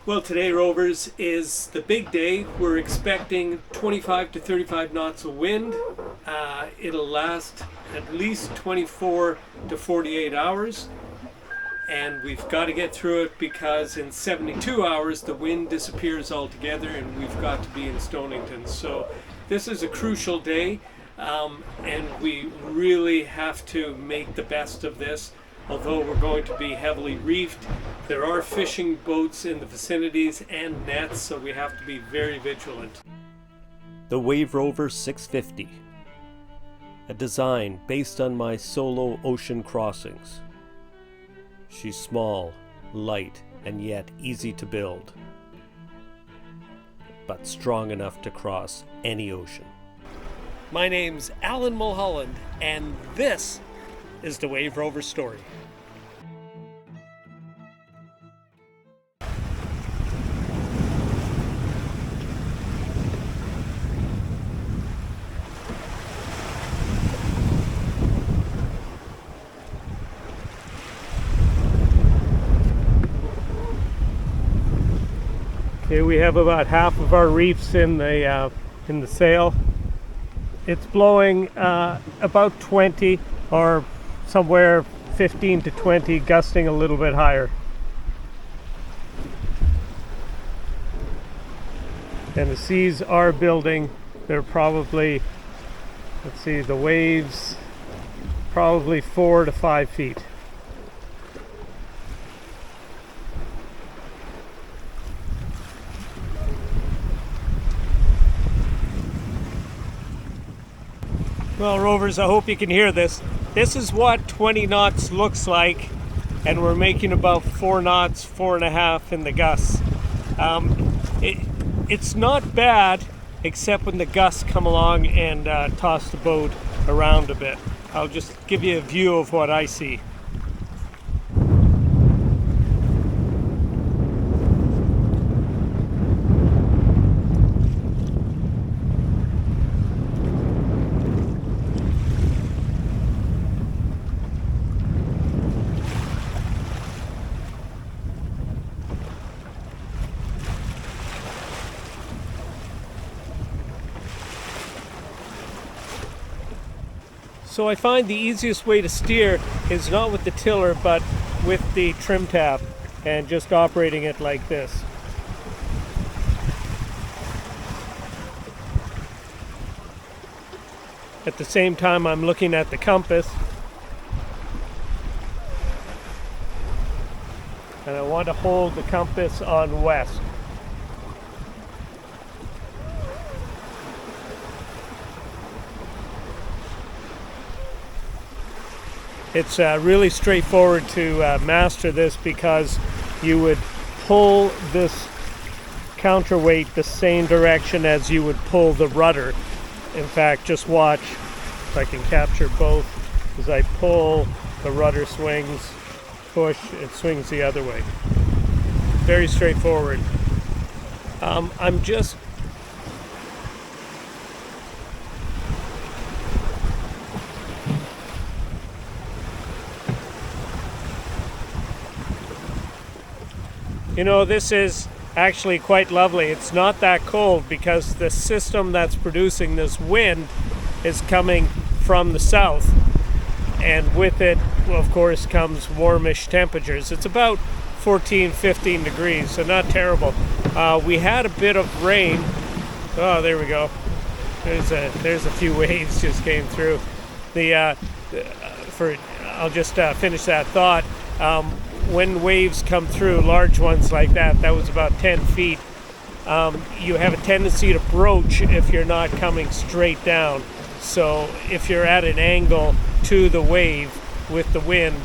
Well, today, Rovers, is the big day. We're expecting 25 to 35 knots of wind. It'll last at least 24 to 48 hours. And we've got to get through it because in 72 hours the wind disappears altogether and we've got to be in Stonington. So this is a crucial day, and we really have to make the best of this. Although we're going to be heavily reefed, there are fishing boats in the vicinities and nets, so we have to be very vigilant. The Wave Rover 650, a design based on my solo ocean crossings. She's small, light, and yet easy to build, but strong enough to cross any ocean. My name's Alan Mulholland, and this is the Wave Rover story. Okay, we have about half of our reefs in the sail. It's blowing about 20 or somewhere 15 to 20, gusting a little bit higher. And the seas are building. They're probably, let's see, the waves probably 4 to 5 feet. Well, Rovers, I hope you can hear this. This is what 20 knots looks like, and we're making about 4 knots, 4.5 in the gusts. It's not bad, except when the gusts come along and toss the boat around a bit. I'll just give you a view of what I see. So I find the easiest way to steer is not with the tiller, but with the trim tab, and just operating it like this. At the same time, I'm looking at the compass, and I want to hold the compass on west. It's really straightforward to master this, because you would pull this counterweight the same direction as you would pull the rudder. In fact, just watch if I can capture both. As I pull, the rudder swings, push, it swings the other way. Very straightforward. I'm just You know, this is actually quite lovely. It's not that cold because the system that's producing this wind is coming from the south. And with it, well, of course, comes warmish temperatures. It's about 14, 15 degrees, so not terrible. We had a bit of rain. Oh, there we go. There's a few waves just came through. I'll just finish that thought. When waves come through, large ones like that was about 10 feet, you have a tendency to broach if you're not coming straight down. So if you're at an angle to the wave with the wind,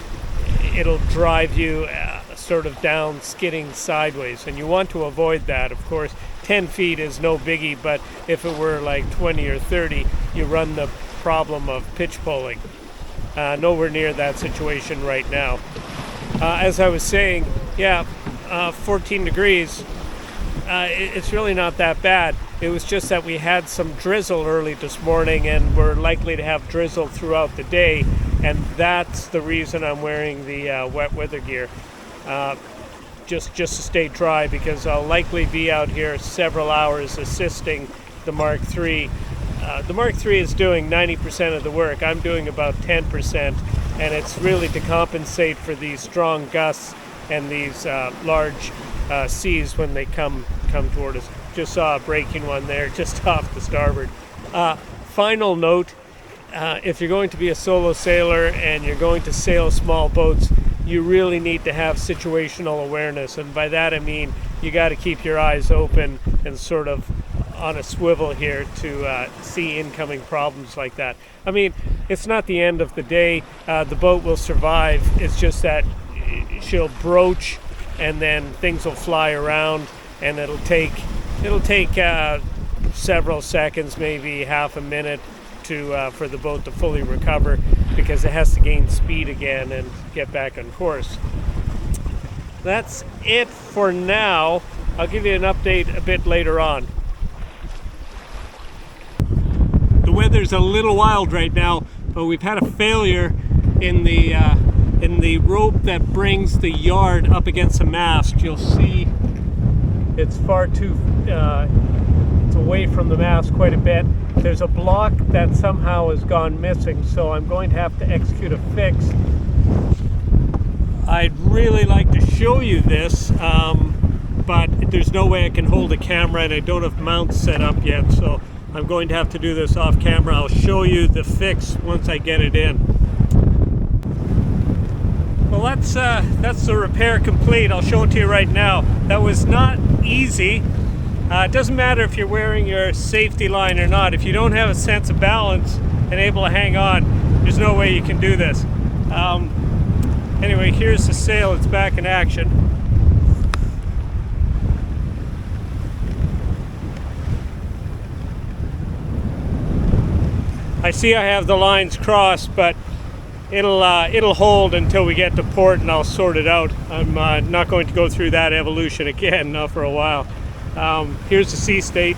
it'll drive you sort of down, skidding sideways. And you want to avoid that. Of course, 10 feet is no biggie, but if it were like 20 or 30, you run the problem of pitch pulling. Nowhere near that situation right now. As I was saying, 14 degrees, it's really not that bad. It was just that we had some drizzle early this morning, and we're likely to have drizzle throughout the day, and that's the reason I'm wearing the wet weather gear. just to stay dry, because I'll likely be out here several hours assisting the Mark III. The Mark III is doing 90% of the work. I'm doing about 10%, and it's really to compensate for these strong gusts and these large seas when they come toward us. Just saw a breaking one there just off the starboard. Final note, if you're going to be a solo sailor and you're going to sail small boats, you really need to have situational awareness, and by that I mean you got to keep your eyes open and sort of on a swivel here to see incoming problems like that. I mean, it's not the end of the day. The boat will survive. It's just that she'll broach, and then things will fly around, and it'll take several seconds, maybe half a minute, for the boat to fully recover, because it has to gain speed again and get back on course. That's it for now. I'll give you an update a bit later on. The weather's a little wild right now, but we've had a failure in the rope that brings the yard up against the mast. You'll see it's far too it's away from the mast quite a bit. There's a block that somehow has gone missing, so I'm going to have to execute a fix. I'd really like to show you this, but there's no way I can hold a camera, and I don't have mounts set up yet, so I'm going to have to do this off camera. I'll show you the fix once I get it in. Well, that's the repair complete. I'll show it to you right now. That was not easy. It doesn't matter if you're wearing your safety line or not. If you don't have a sense of balance and able to hang on, there's no way you can do this. Anyway, here's the sail. It's back in action. I see I have the lines crossed, but it'll hold until we get to port, and I'll sort it out. I'm not going to go through that evolution again, not for a while. Here's the sea state.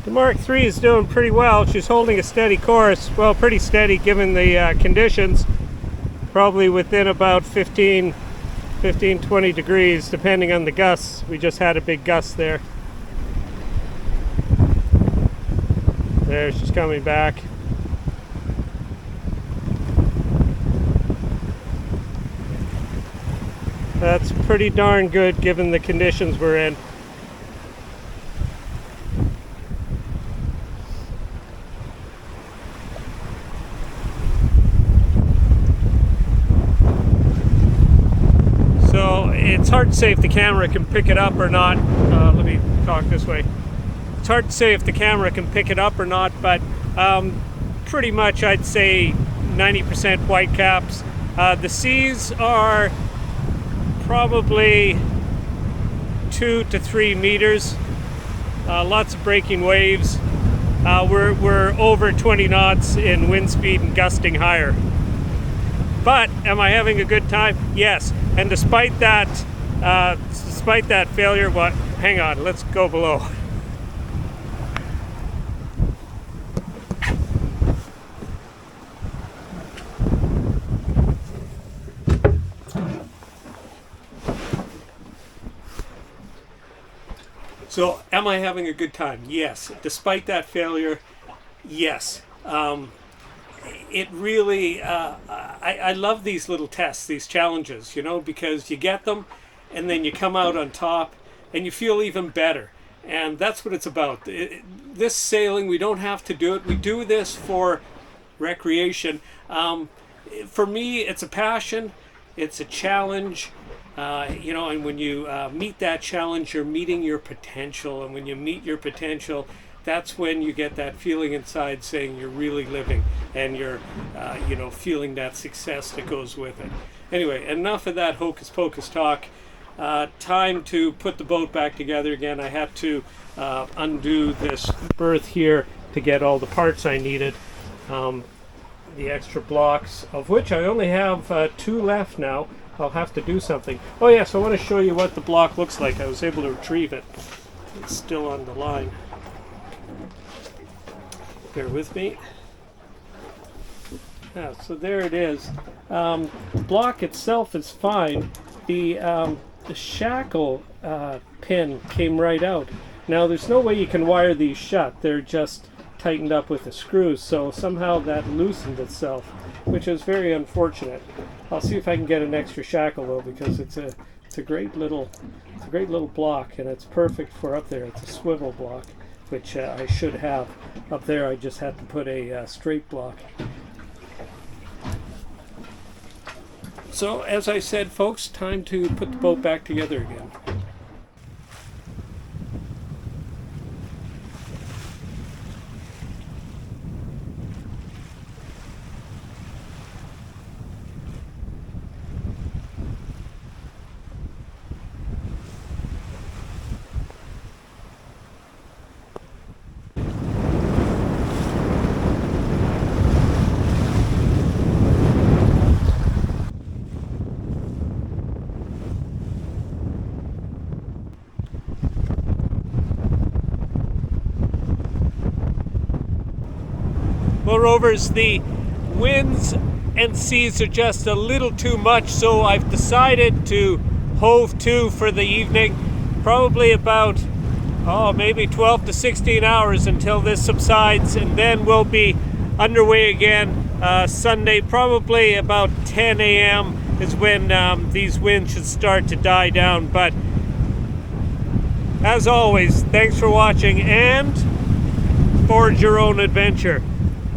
The Mark III is doing pretty well. She's holding a steady course. Well, pretty steady given the conditions. Probably within about 15, 20 degrees, depending on the gusts. We just had a big gust there. There, she's coming back. That's pretty darn good given the conditions we're in. It's hard to say if the camera can pick it up or not. Let me talk this way. It's hard to say if the camera can pick it up or not, but pretty much I'd say 90% white caps. The seas are probably 2 to 3 meters. Lots of breaking waves. We're over 20 knots in wind speed and gusting higher. But am I having a good time? Yes. And despite that failure, what? Hang on, let's go below. So, am I having a good time? Yes. Despite that failure, yes. It really, I love these little tests, these challenges, you know, because you get them and then you come out on top and you feel even better. And that's what it's about. This sailing, we don't have to do it. We do this for recreation. For me, it's a passion. It's a challenge. You know, and when you meet that challenge, you're meeting your potential. And when you meet your potential, that's when you get that feeling inside saying you're really living, and you're feeling that success that goes with it. Anyway, enough of that hocus pocus talk. Time to put the boat back together again. I had to undo this berth here to get all the parts I needed. The extra blocks, of which I only have 2 left now. I'll have to do something. Oh yes, I want to show you what the block looks like. I was able to retrieve it. It's still on the line. Bear with me. Yeah, so there it is. The block itself is fine. The shackle pin came right out. Now there's no way you can wire these shut. They're just tightened up with the screws, so somehow that loosened itself, which is very unfortunate. I'll see if I can get an extra shackle though, because it's a great little block, and it's perfect for up there. It's a swivel block, which I should have. Up there I just had to put a straight block. So as I said, folks, time to put the boat back together again. Well, Rovers, the winds and seas are just a little too much, so I've decided to hove to for the evening. Probably about, maybe 12 to 16 hours until this subsides, and then we'll be underway again Sunday. Probably about 10 a.m. is when these winds should start to die down. But as always, thanks for watching, and forge your own adventure.